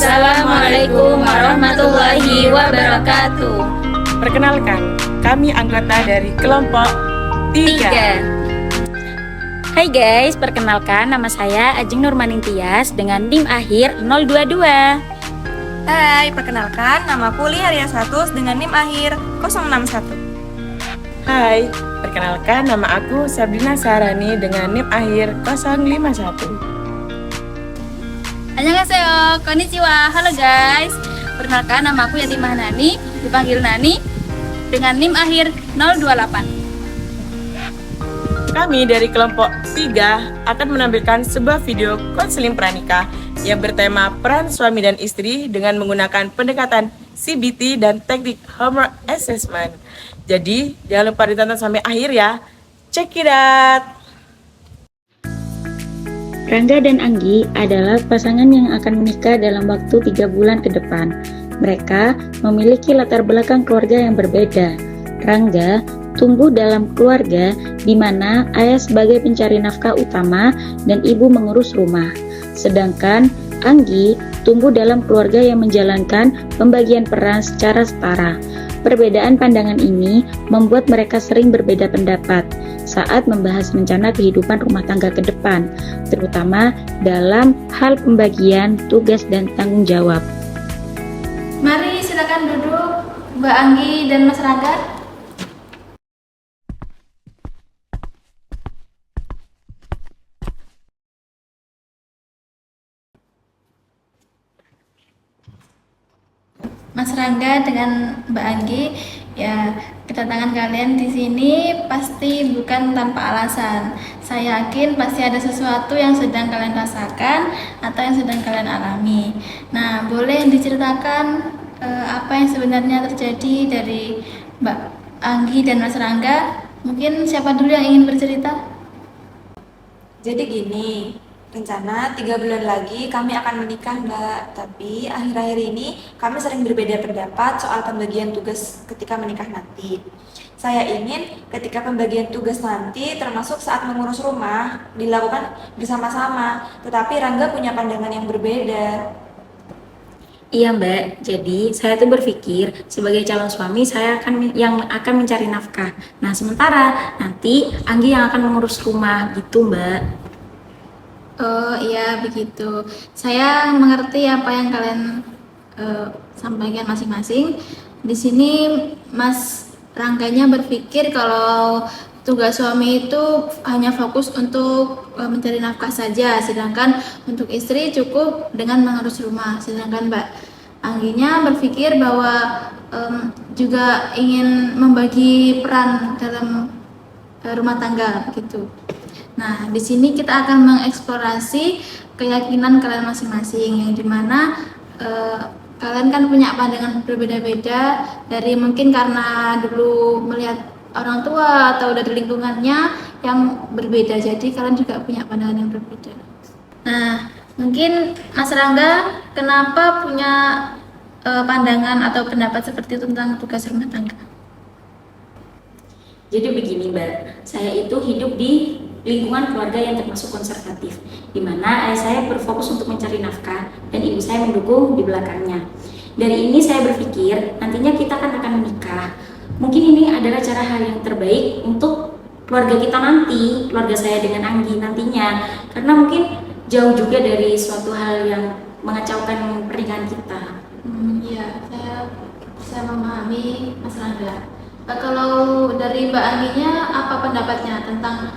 Assalamualaikum warahmatullahi wabarakatuh. Perkenalkan, kami anggota dari kelompok 3. Hai guys, perkenalkan nama saya Ajeng Nurmaning Tias dengan NIM akhir 022. Hai, perkenalkan namaku Lia Riasatus dengan NIM akhir 061. Hai, perkenalkan nama aku Sabrina Sarani dengan NIM akhir 051. Annyeonghaseyo, konnichiwa, halo guys. Perkenalkan nama aku Yatimah Nani, dipanggil Nani dengan NIM akhir 028. Kami dari kelompok 3 akan menampilkan sebuah video konseling pranikah yang bertema peran suami dan istri dengan menggunakan pendekatan CBT dan teknik homework assessment. Jadi, jangan lupa ditonton sampai akhir ya. Check it out! Rangga dan Anggi adalah pasangan yang akan menikah dalam waktu 3 bulan ke depan. Mereka memiliki latar belakang keluarga yang berbeda. Rangga tumbuh dalam keluarga di mana ayah sebagai pencari nafkah utama dan ibu mengurus rumah. Sedangkan Anggi tumbuh dalam keluarga yang menjalankan pembagian peran secara setara. Perbedaan pandangan ini membuat mereka sering berbeda pendapat saat membahas rencana kehidupan rumah tangga ke depan, terutama dalam hal pembagian tugas dan tanggung jawab. Mari silakan duduk Mbak Anggi dan Mas Rangga. Mas Rangga dengan Mbak Anggi, ya kedatangan kalian di sini pasti bukan tanpa alasan. Saya yakin pasti ada sesuatu yang sedang kalian rasakan atau yang sedang kalian alami. Nah, boleh diceritakan apa yang sebenarnya terjadi dari Mbak Anggi dan Mas Rangga? Mungkin siapa dulu yang ingin bercerita? Jadi gini, rencana 3 bulan lagi kami akan menikah, Mbak. Tapi akhir-akhir ini kami sering berbeda pendapat soal pembagian tugas ketika menikah nanti. Saya ingin ketika pembagian tugas nanti, termasuk saat mengurus rumah, dilakukan bersama-sama. Tetapi Rangga punya pandangan yang berbeda. Iya Mbak, jadi saya tuh berpikir sebagai calon suami saya yang akan mencari nafkah. Nah sementara nanti Anggi yang akan mengurus rumah gitu Mbak. Oh iya begitu. Saya mengerti apa yang kalian sampaikan masing-masing. Di sini Mas Rangganya berpikir kalau tugas suami itu hanya fokus untuk mencari nafkah saja, sedangkan untuk istri cukup dengan mengurus rumah. Sedangkan Mbak Angginya berpikir bahwa juga ingin membagi peran dalam rumah tangga begitu. Nah, di sini kita akan mengeksplorasi keyakinan kalian masing-masing, yang dimana kalian kan punya pandangan berbeda-beda dari mungkin karena dulu melihat orang tua atau dari lingkungannya yang berbeda, jadi kalian juga punya pandangan yang berbeda. Nah, mungkin Mas Rangga kenapa punya pandangan atau pendapat seperti itu tentang tugas rumah tangga? Jadi begini Mbak, saya itu hidup di lingkungan keluarga yang termasuk konservatif, di mana ayah saya berfokus untuk mencari nafkah dan ibu saya mendukung di belakangnya. Dari ini saya berpikir nantinya kita akan menikah. Mungkin ini adalah cara hal yang terbaik untuk keluarga kita nanti, keluarga saya dengan Anggi nantinya, karena mungkin jauh juga dari suatu hal yang mengacaukan pernikahan kita. Iya, saya memahami Mas Rangga. Kalau dari Mbak Angginya apa pendapatnya tentang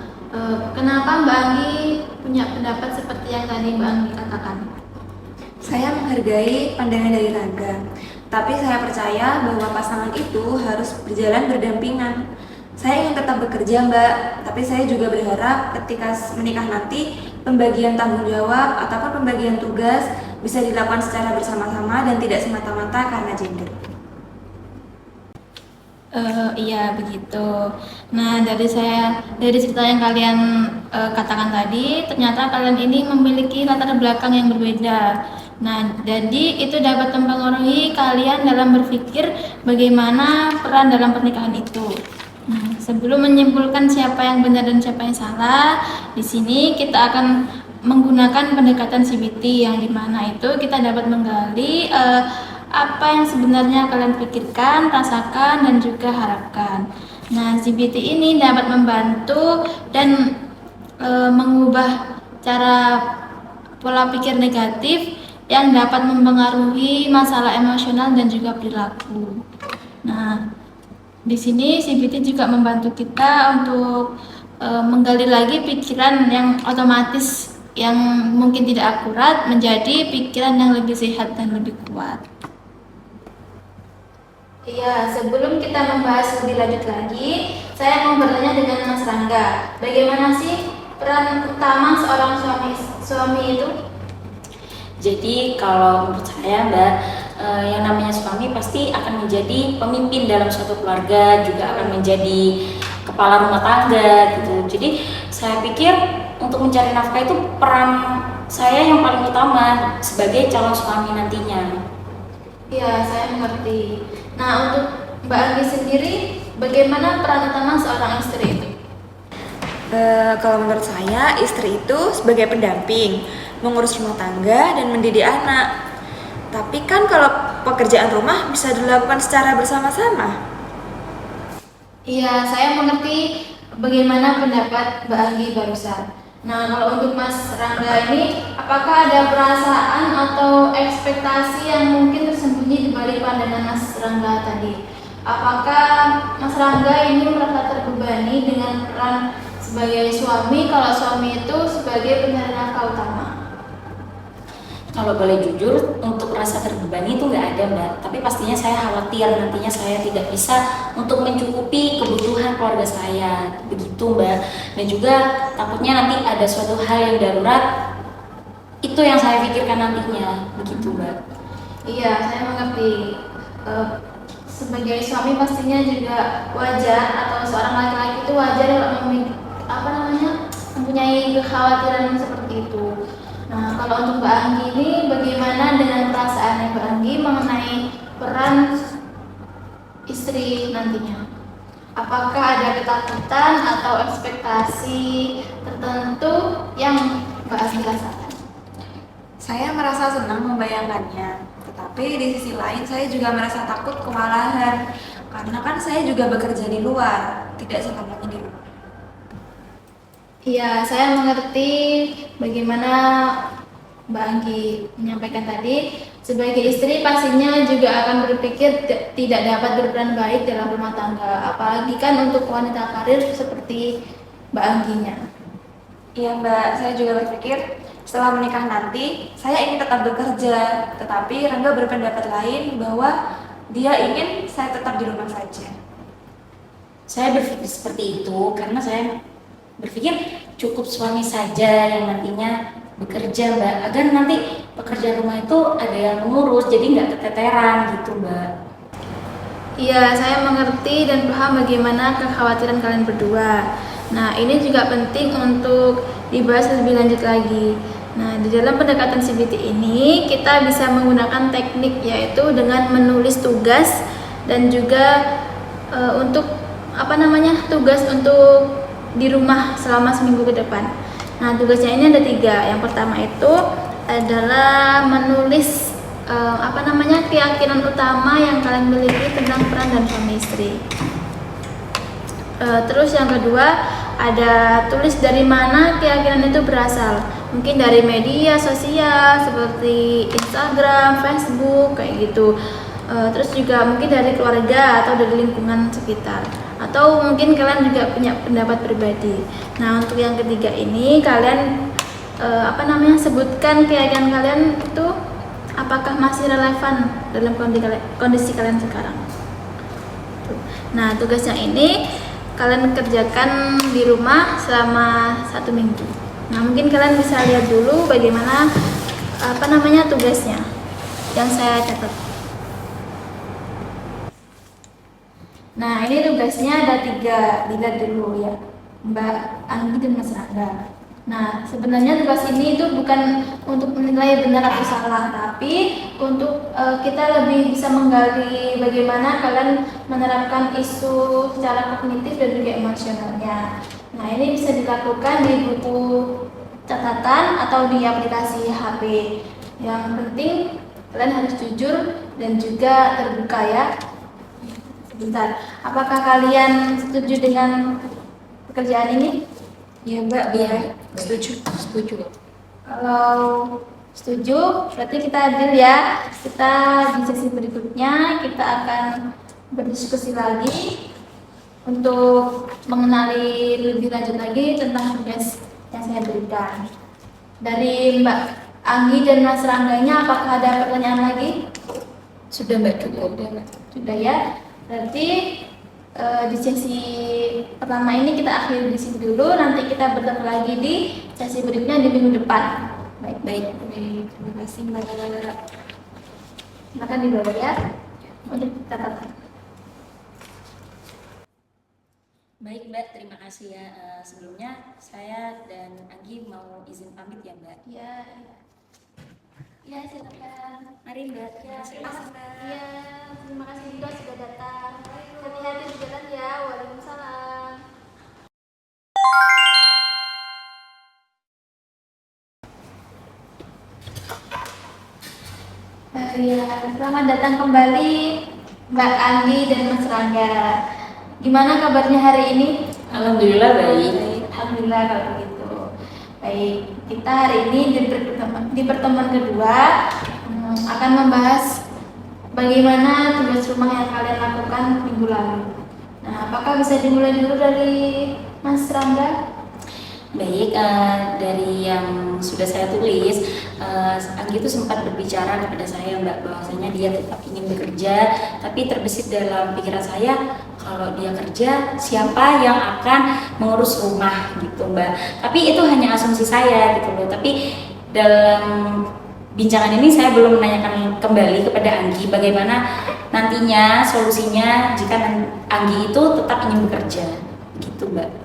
kenapa Mbak Anggi punya pendapat seperti yang tadi Mbak Anggi katakan? Saya menghargai pandangan dari Rangga, tapi saya percaya bahwa pasangan itu harus berjalan berdampingan. Saya ingin tetap bekerja, Mbak, tapi saya juga berharap ketika menikah nanti pembagian tanggung jawab ataupun pembagian tugas bisa dilakukan secara bersama-sama dan tidak semata-mata karena gender. Iya begitu. Nah dari cerita yang kalian katakan tadi, ternyata kalian ini memiliki latar belakang yang berbeda. Nah, jadi itu dapat mempengaruhi kalian dalam berpikir bagaimana peran dalam pernikahan itu. Nah, sebelum menyimpulkan siapa yang benar dan siapa yang salah, di sini kita akan menggunakan pendekatan CBT yang dimana itu kita dapat menggali apa yang sebenarnya kalian pikirkan, rasakan, dan juga harapkan. Nah, CBT ini dapat membantu dan mengubah cara pola pikir negatif yang dapat mempengaruhi masalah emosional dan juga perilaku. Nah, di sini CBT juga membantu kita untuk menggali lagi pikiran yang otomatis yang mungkin tidak akurat menjadi pikiran yang lebih sehat dan lebih kuat. Iya, sebelum kita membahas lebih lanjut lagi, saya mau bertanya dengan Mas Rangga, bagaimana sih peran utama seorang suami itu? Jadi kalau menurut saya Mbak, yang namanya suami pasti akan menjadi pemimpin dalam suatu keluarga, juga akan menjadi kepala rumah tangga gitu. Jadi saya pikir untuk mencari nafkah itu peran saya yang paling utama sebagai calon suami nantinya. Iya, saya mengerti. Nah, untuk Mbak Anggi sendiri, bagaimana peran utama seorang istri itu? Kalau menurut saya, istri itu sebagai pendamping, mengurus rumah tangga dan mendidik anak. Tapi kan kalau pekerjaan rumah bisa dilakukan secara bersama-sama. Iya, saya mengerti bagaimana pendapat Mbak Anggi barusan. Nah, kalau untuk Mas Rangga ini, apakah ada perasaan atau ekspektasi yang mungkin tersembunyi di balik pandangan Mas Rangga tadi? Apakah Mas Rangga ini merasa terbebani dengan peran sebagai suami kalau suami itu sebagai pencari nafkah utama? Kalau boleh jujur, untuk rasa terbebani itu nggak ada Mbak. Tapi pastinya saya khawatir nantinya saya tidak bisa untuk mencukupi kebutuhan keluarga saya. Begitu Mbak. Dan juga takutnya nanti ada suatu hal yang darurat. Itu yang saya pikirkan nantinya. Begitu Mbak. Iya, saya mengerti. Sebagai suami pastinya juga wajar atau seorang laki-laki itu wajar mempunyai kekhawatiran seperti itu. Nah, kalau untuk Mbak Anggi ini bagaimana dengan perasaan Mbak Anggi mengenai peran istri nantinya? Apakah ada ketakutan atau ekspektasi tertentu yang Mbak Anggi rasakan? Saya merasa senang membayangkannya, tetapi di sisi lain saya juga merasa takut kewalahan karena kan saya juga bekerja di luar, tidak selamanya di rumah. Iya, saya mengerti bagaimana Mbak Anggi menyampaikan tadi. Sebagai istri pastinya juga akan berpikir tidak dapat berperan baik dalam rumah tangga, apalagi kan untuk wanita karir seperti Mbak Angginya. Iya Mbak, saya juga berpikir setelah menikah nanti saya ingin tetap bekerja, tetapi Rangga berpendapat lain bahwa dia ingin saya tetap di rumah saja. Saya berpikir seperti itu karena saya berpikir cukup suami saja yang nantinya bekerja Mbak, agar nanti pekerjaan rumah itu ada yang mengurus, jadi nggak keteteran gitu Mbak. Iya, saya mengerti dan paham bagaimana kekhawatiran kalian berdua. Nah, ini juga penting untuk dibahas lebih lanjut lagi. Nah, di dalam pendekatan CBT ini kita bisa menggunakan teknik yaitu dengan menulis tugas dan juga untuk tugas untuk di rumah selama seminggu ke depan. Nah, tugasnya ini ada 3. Yang pertama itu adalah menulis keyakinan utama yang kalian miliki tentang peran dan suami istri. Terus yang kedua ada tulis dari mana keyakinan itu berasal. Mungkin dari media sosial seperti Instagram, Facebook kayak gitu. Terus juga mungkin dari keluarga atau dari lingkungan sekitar, atau mungkin kalian juga punya pendapat pribadi. Nah, untuk yang ketiga ini kalian sebutkan keyakinan kalian itu apakah masih relevan dalam kondisi kalian sekarang. Nah, tugasnya ini kalian kerjakan di rumah selama 1 minggu. Nah, mungkin kalian bisa lihat dulu bagaimana tugasnya yang saya catat. Nah, ini tugasnya ada 3, dilihat dulu ya, Mbak Anggi dan Mas Rangga. Nah, sebenarnya tugas ini itu bukan untuk menilai benar atau salah, tapi untuk kita lebih bisa menggali bagaimana kalian menerapkan isu secara kognitif dan juga emosionalnya. Nah, ini bisa dilakukan di buku catatan atau di aplikasi HP. Yang penting kalian harus jujur dan juga terbuka ya. Sebentar, apakah kalian setuju dengan pekerjaan ini? Ya Mbak, boleh. Setuju. Kalau setuju, berarti kita deal ya. Kita di sesi berikutnya kita akan berdiskusi lagi untuk mengenali lebih lanjut lagi tentang tugas yang saya berikan. Dari Mbak Anggi dan Mas Rangganya, apakah ada pertanyaan lagi? Sudah Mbak, cukup. Sudah ya. Berarti di sesi pertama ini kita akhiri di sini dulu. Nanti kita bertemu lagi di sesi berikutnya di minggu depan. Baik. Terima kasih Mbak. Silakan dibawa ya untuk catatan. Baik Mbak, terima kasih ya. Sebelumnya saya dan Anggi mau izin pamit ya Mbak. Ya, silakan. Mari Mbak. Ya, terima kasih juga sudah datang. Hati-hati di jalan ya. Waalaikumsalam. Selamat datang kembali Mbak Anggi dan Mas Rangga. Gimana kabarnya hari ini? Alhamdulillah baik. Alhamdulillah kalau begitu. Baik, kita hari ini di pertemuan kedua akan membahas bagaimana tugas rumah yang kalian lakukan minggu lalu. Nah, apakah bisa dimulai dulu dari Mas Rangga? Baik, dari yang sudah saya tulis, Anggi itu sempat berbicara kepada saya Mbak bahwasanya dia tetap ingin bekerja, tapi terbesit dalam pikiran saya kalau dia kerja siapa yang akan mengurus rumah gitu Mbak. Tapi itu hanya asumsi saya gitu loh. Tapi dalam bincangan ini saya belum menanyakan kembali kepada Anggi bagaimana nantinya solusinya jika Anggi itu tetap ingin bekerja gitu Mbak.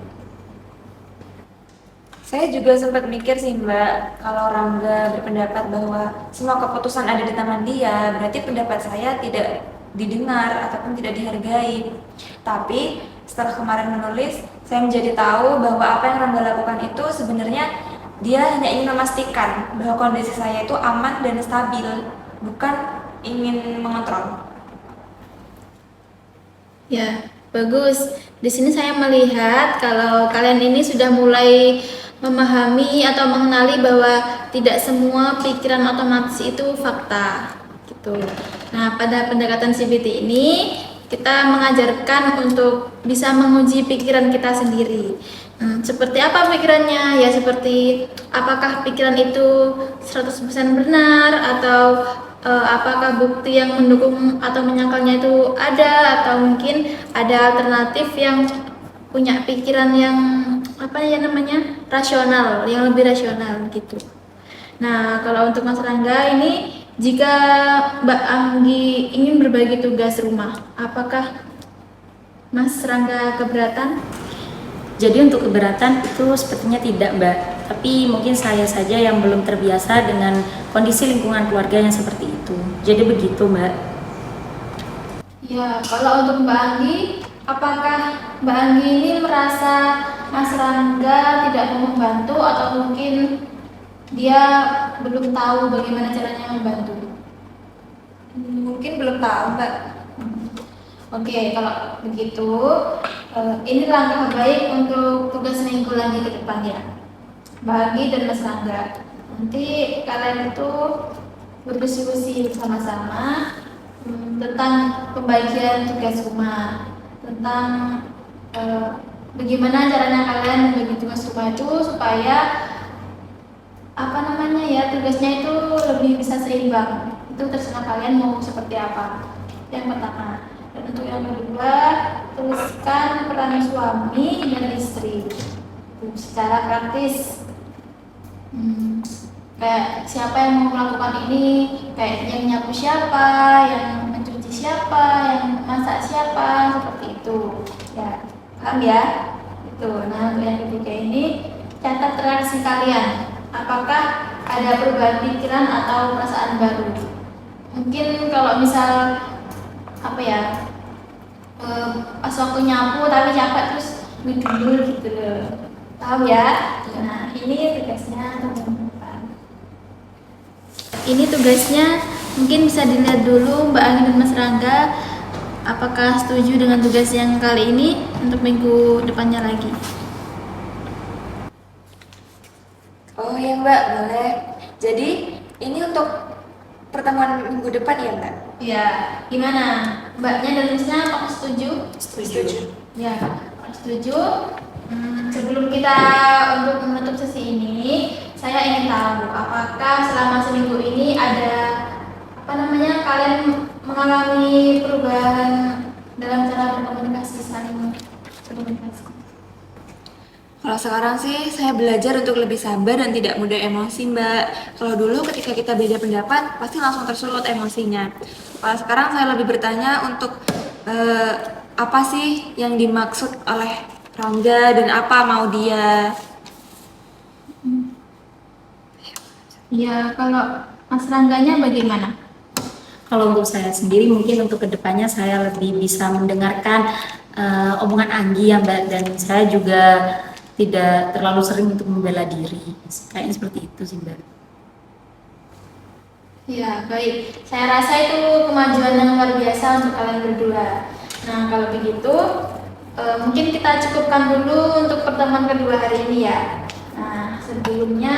Saya juga sempat mikir sih Mbak, kalau Rangga berpendapat bahwa semua keputusan ada di tangan dia, berarti pendapat saya tidak didengar ataupun tidak dihargai. Tapi setelah kemarin menulis, saya menjadi tahu bahwa apa yang Rangga lakukan itu sebenarnya dia hanya ingin memastikan bahwa kondisi saya itu aman dan stabil, bukan ingin mengontrol. Ya, bagus. Di sini saya melihat kalau kalian ini sudah mulai memahami atau mengenali bahwa tidak semua pikiran otomatis itu fakta gitu. Nah, pada pendekatan CBT ini kita mengajarkan untuk bisa menguji pikiran kita sendiri. Seperti apa pikirannya? Ya seperti apakah pikiran itu 100% benar atau apakah bukti yang mendukung atau menyangkalnya itu ada, atau mungkin ada alternatif yang punya pikiran yang rasional, yang lebih rasional gitu. Nah, kalau untuk Mas Rangga ini, jika Mbak Anggi ingin berbagi tugas rumah, apakah Mas Rangga keberatan? Jadi untuk keberatan itu sepertinya tidak Mbak, tapi mungkin saya saja yang belum terbiasa dengan kondisi lingkungan keluarga yang seperti itu. Jadi begitu Mbak. Ya, kalau untuk Mbak Anggi, apakah Mbak Anggi ini merasa Mas Rangga tidak mau membantu atau mungkin dia belum tahu bagaimana caranya membantu? Mungkin belum tahu Mbak. Oke, kalau begitu ini langkah baik untuk tugas minggu lagi ke depan ya, Mbak Anggi dan Mas Rangga. Nanti kalian itu berdiskusi bersama-sama tentang pembagian tugas rumah, tentang bagaimana caranya kalian membagi tugas rumah itu supaya tugasnya itu lebih bisa seimbang. Itu terserah kalian mau seperti apa. Yang pertama. Dan untuk yang kedua, tuliskan peran suami dan istri secara praktis. Hmm, kayak siapa yang mau melakukan ini, kayak yang nyapu siapa, yang mencuci siapa, yang masak siapa, seperti itu. Ya, paham ya? Itu. Nah, untuk yang ketiga ini, catat reaksi kalian. Apakah ada perubahan pikiran atau perasaan baru? Mungkin kalau misal apa ya, pas waktu nyapu tapi capek terus ngedul gitu loh. Paham ya? Nah, ini tugasnya teman-teman. Ini tugasnya mungkin bisa dilihat dulu Mbak Angin dan Mas Rangga, apakah setuju dengan tugas yang kali ini untuk minggu depannya lagi. Oh ya Mbak, boleh. Jadi ini untuk pertemuan minggu depan ya Mbak? Ya, gimana? Mbaknya dan Misnya apakah setuju? Setuju. Ya, setuju. Sebelum kita untuk menutup sesi ini, saya ingin tahu apakah selama seminggu ini ada kalian mengalami perubahan dalam cara berkomunikasi, saling berkomunikasi. Kalau sekarang sih saya belajar untuk lebih sabar dan tidak mudah emosi Mbak. Kalau dulu ketika kita beda pendapat pasti langsung tersulut emosinya. Kalau sekarang saya lebih bertanya untuk apa sih yang dimaksud oleh Rangga dan apa mau dia. Ya, kalau Mas Rangganya bagaimana? Kalau untuk saya sendiri mungkin untuk kedepannya saya lebih bisa mendengarkan omongan Anggi ya Mbak, dan saya juga tidak terlalu sering untuk membela diri. Kayaknya seperti itu sih Mbak. Ya, baik. Saya rasa itu kemajuan yang luar biasa untuk kalian berdua. Nah, kalau begitu, mungkin kita cukupkan dulu untuk pertemuan kedua hari ini ya. Nah, sebelumnya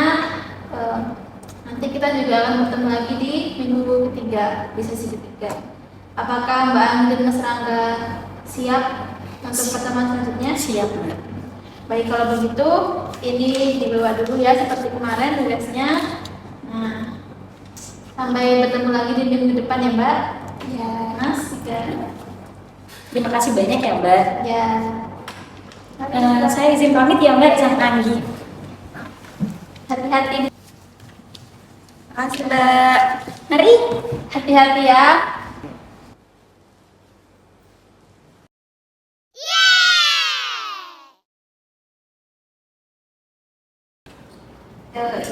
nanti kita juga akan bertemu lagi di minggu ketiga, di sesi ketiga. Apakah Mbak Anggi dan Mas Rangga siap untuk pertemuan selanjutnya? Siap Mbak. Baik, kalau begitu ini dibawa dulu ya seperti kemarin tugasnya. Nah, sampai bertemu lagi di minggu depan ya Mbak. Ya, Mas. Ya. Terima kasih banyak ya Mbak. Ya. Saya izin pamit ya Mbak sama Anggi. Hati-hati. Makasih Mbak. Mari, hati-hati ya.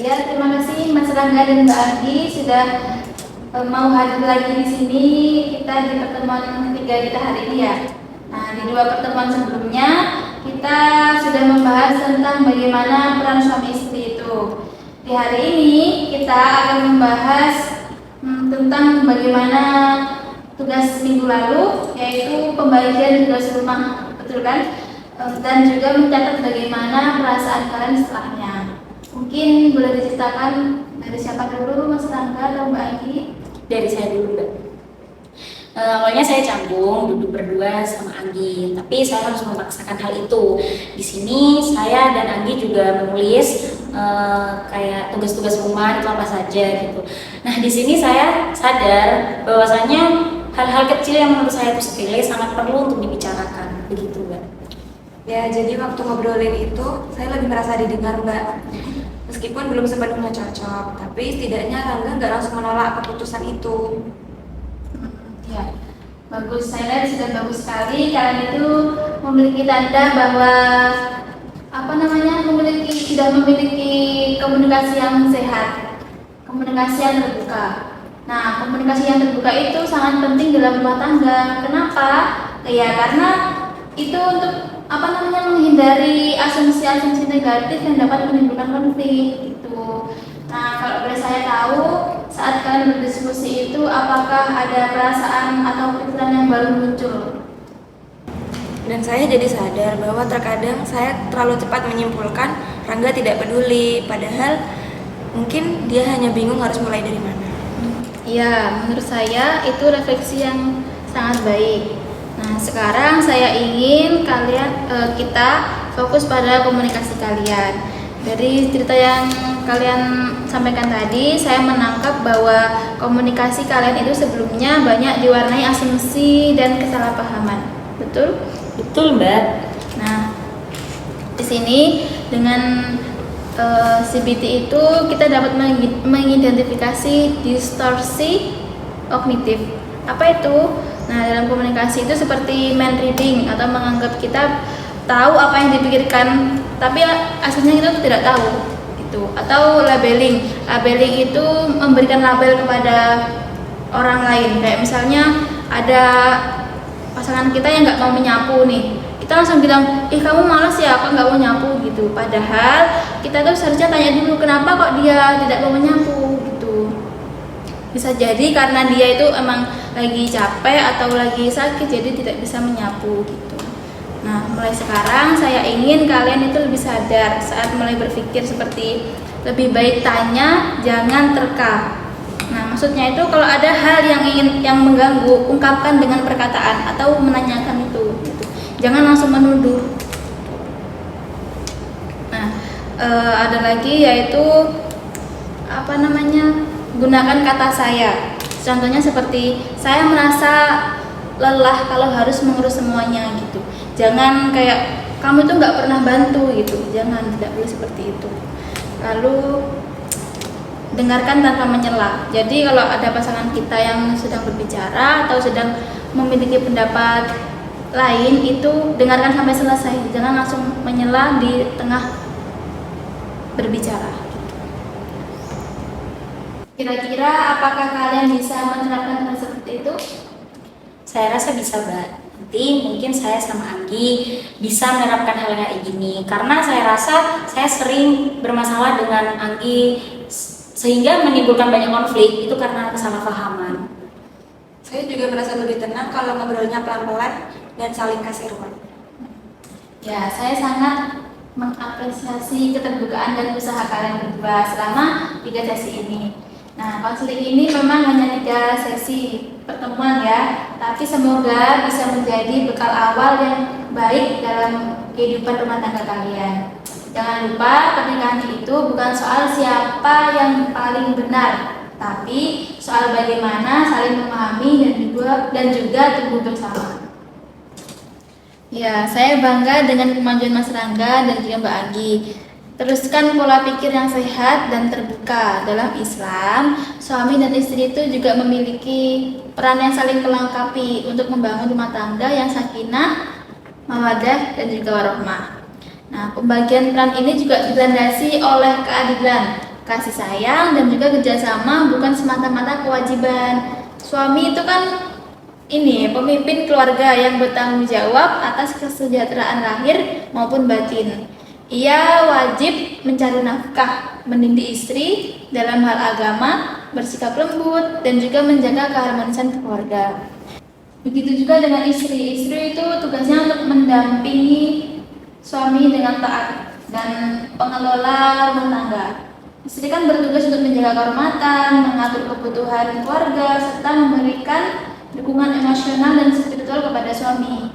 Ya, terima kasih Mas Rangga dan Mbak Anggi sudah mau hadir lagi di sini kita di pertemuan ketiga kita hari ini ya. Nah, di dua pertemuan sebelumnya kita sudah membahas tentang bagaimana peran suami istri itu. Di hari ini kita akan membahas tentang bagaimana tugas minggu lalu, yaitu pembagian tugas rumah, betul kan? Dan juga mencatat bagaimana perasaan kalian setelahnya. Mungkin boleh diceritakan dari siapa dulu, Mas Rangga atau Mbak Anggi? Dari saya dulu Mbak. Awalnya saya canggung duduk berdua sama Anggi, tapi saya harus memaksakan hal itu. Di sini saya dan Anggi juga menulis kayak tugas-tugas rumah itu apa saja gitu. Nah di sini saya sadar bahwasanya hal-hal kecil yang menurut saya itu sepele sangat perlu untuk dibicarakan, begitu Mbak. Ya, jadi waktu ngobrolin itu saya lebih merasa didengar Mbak. Meskipun belum sepenuhnya cocok, tapi setidaknya Rangga nggak langsung menolak keputusan itu. Ya, bagus. Saya lihat sudah bagus sekali. Kalian itu memiliki tanda bahwa sudah memiliki komunikasi yang sehat, komunikasi yang terbuka. Nah, komunikasi yang terbuka itu sangat penting dalam rumah tangga. Kenapa? Ya, karena itu untuk menghindari asumsi-asumsi negatif yang dapat menimbulkan konflik gitu. Nah, kalau boleh saya tahu, saat kalian berdiskusi itu apakah ada perasaan atau pikiran yang baru muncul? Dan saya jadi sadar bahwa terkadang saya terlalu cepat menyimpulkan Rangga tidak peduli, padahal mungkin dia hanya bingung harus mulai dari mana. Ya, menurut saya itu refleksi yang sangat baik. Nah, sekarang saya ingin kita fokus pada komunikasi kalian. Dari cerita yang kalian sampaikan tadi, saya menangkap bahwa komunikasi kalian itu sebelumnya banyak diwarnai asumsi dan kesalahpahaman. Betul? Betul Mbak. Nah, di sini dengan CBT itu kita dapat mengidentifikasi distorsi kognitif. Apa itu? Nah, dalam komunikasi itu seperti mind reading atau menganggap kita tahu apa yang dipikirkan, tapi aslinya kita tidak tahu. Itu. Atau labeling. Labeling itu memberikan label kepada orang lain. Kayak misalnya ada pasangan kita yang nggak mau menyapu nih, kita langsung bilang, kamu malas ya, kok nggak mau nyapu gitu. Padahal kita tuh seharusnya tanya dulu kenapa kok dia tidak mau menyapu gitu. Bisa jadi karena dia itu emang lagi capek atau lagi sakit, jadi tidak bisa menyapu gitu. Nah, mulai sekarang saya ingin kalian itu lebih sadar saat mulai berpikir seperti lebih baik tanya, jangan terka. Nah, maksudnya itu kalau ada hal yang mengganggu, ungkapkan dengan perkataan atau menanyakan itu. Gitu. Jangan langsung menuduh. Nah, ada lagi yaitu gunakan kata saya. Contohnya seperti saya merasa lelah kalau harus mengurus semuanya gitu. Jangan kayak kamu itu nggak pernah bantu gitu. Jangan, tidak boleh seperti itu. Lalu dengarkan tanpa menyela. Jadi kalau ada pasangan kita yang sedang berbicara atau sedang memiliki pendapat lain, itu dengarkan sampai selesai. Jangan langsung menyela di tengah berbicara. Kira-kira apakah kalian bisa menerapkan hal seperti itu? Saya rasa bisa, Mbak. Nanti mungkin saya sama Anggi bisa menerapkan hal kayak gini. Karena saya rasa saya sering bermasalah dengan Anggi sehingga menimbulkan banyak konflik, itu karena kesalahpahaman. Saya juga merasa lebih tenang kalau ngobrolnya pelan-pelan dan saling kasih ruang. Ya, saya sangat mengapresiasi keterbukaan dan usaha kalian berdua selama 3 sesi ini. Nah, konseling ini memang hanya 3 sesi pertemuan ya, tapi semoga bisa menjadi bekal awal yang baik dalam kehidupan rumah tangga kalian. Jangan lupa, pernikahan itu bukan soal siapa yang paling benar, tapi soal bagaimana saling memahami dan juga tumbuh bersama. Ya, saya bangga dengan kemajuan Mas Rangga dan juga Mbak Anggi. Teruskan pola pikir yang sehat dan terbuka. Dalam Islam, suami dan istri itu juga memiliki peran yang saling melengkapi untuk membangun rumah tangga yang sakinah, mawaddah, dan juga warahmah. Nah, pembagian peran ini juga dilandasi oleh keadilan, kasih sayang, dan juga kerjasama, bukan semata-mata kewajiban. Suami itu kan pemimpin keluarga yang bertanggung jawab atas kesejahteraan lahir maupun batin. Ia wajib mencari nafkah, mendidik istri dalam hal agama, bersikap lembut, dan juga menjaga keharmonisan keluarga. Begitu juga dengan istri. Istri itu tugasnya untuk mendampingi suami dengan taat dan pengelola rumah tangga. Istri kan bertugas untuk menjaga kehormatan, mengatur kebutuhan keluarga, serta memberikan dukungan emosional dan spiritual kepada suami.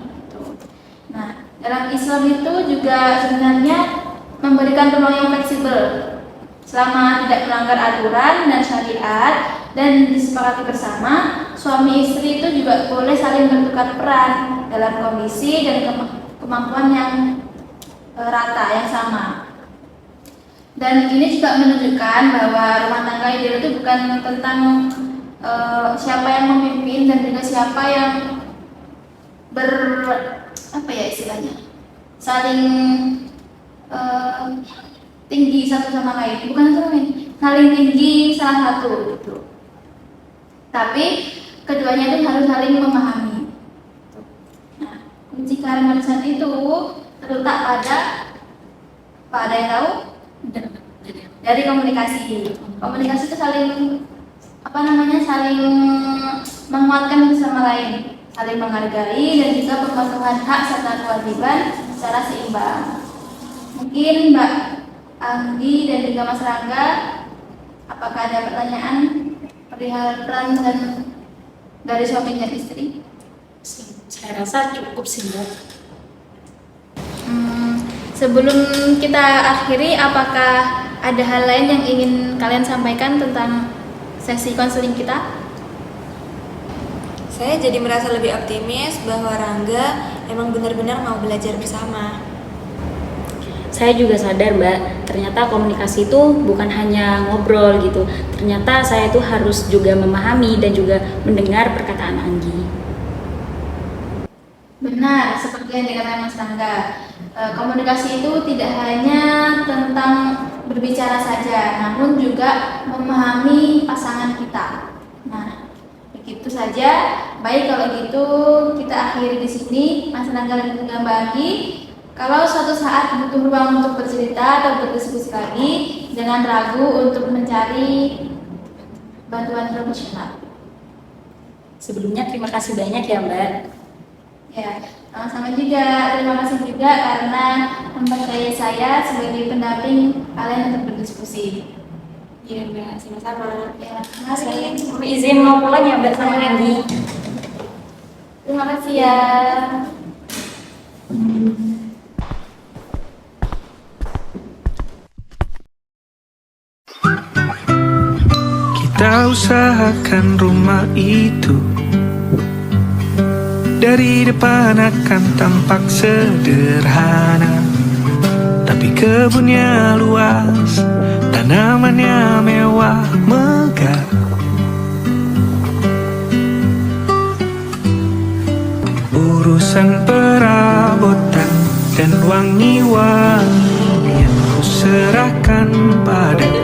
Nah, dalam Islam itu juga sebenarnya memberikan ruang yang fleksibel selama tidak melanggar aturan dan syariat dan disepakati bersama. Suami istri itu juga boleh saling bertukar peran dalam kondisi dan kemampuan yang rata, yang sama. Dan ini juga menunjukkan bahwa rumah tangga ideal itu bukan tentang siapa yang memimpin dan juga siapa yang saling tinggi satu sama lain, bukan saling tinggi salah satu gitu. Tapi keduanya itu harus saling memahami. Nah, kunci keharmonisan itu terletak pada yang tahu dari komunikasi. Komunikasi itu saling saling menguatkan satu sama lain, saling menghargai dan juga pemenuhan hak serta kewajiban secara seimbang. Mungkin Mbak Anggi dan juga Mas Rangga, apakah ada pertanyaan perihal peran dan dari suami dan istri? Saya rasa cukup sih, Mbak. Sebelum kita akhiri, apakah ada hal lain yang ingin kalian sampaikan tentang sesi konseling kita? Saya jadi merasa lebih optimis bahwa Rangga emang benar-benar mau belajar bersama. saya juga sadar Mbak, ternyata komunikasi itu bukan hanya ngobrol gitu. Ternyata saya itu harus juga memahami dan juga mendengar perkataan Anggi. Benar, seperti yang dikatakan Mas Rangga. Komunikasi itu tidak hanya tentang berbicara saja, namun juga memahami pasangan kita. Nah, begitu saja. Baik kalau gitu kita akhiri di sini. Mas Rangga dan juga Mbak Anggi. Kalau suatu saat butuh ruang untuk bercerita atau berdiskusi lagi, jangan ragu untuk mencari bantuan profesional. Sebelumnya terima kasih banyak ya Mbak. Ya, sama-sama juga. Terima kasih juga karena mempercayai saya sebagai pendamping kalian untuk berdiskusi. Iya Mbak, sama-sama. Ya, mari. Kami izin mau pulang ya Mbak sama Anggi. Terima kasih ya. Kita usahakan rumah itu dari depan akan tampak sederhana, tapi kebunnya luas, tanamannya mewah megah. Urusan perabotan dan wangi-wangian ku serahkan pada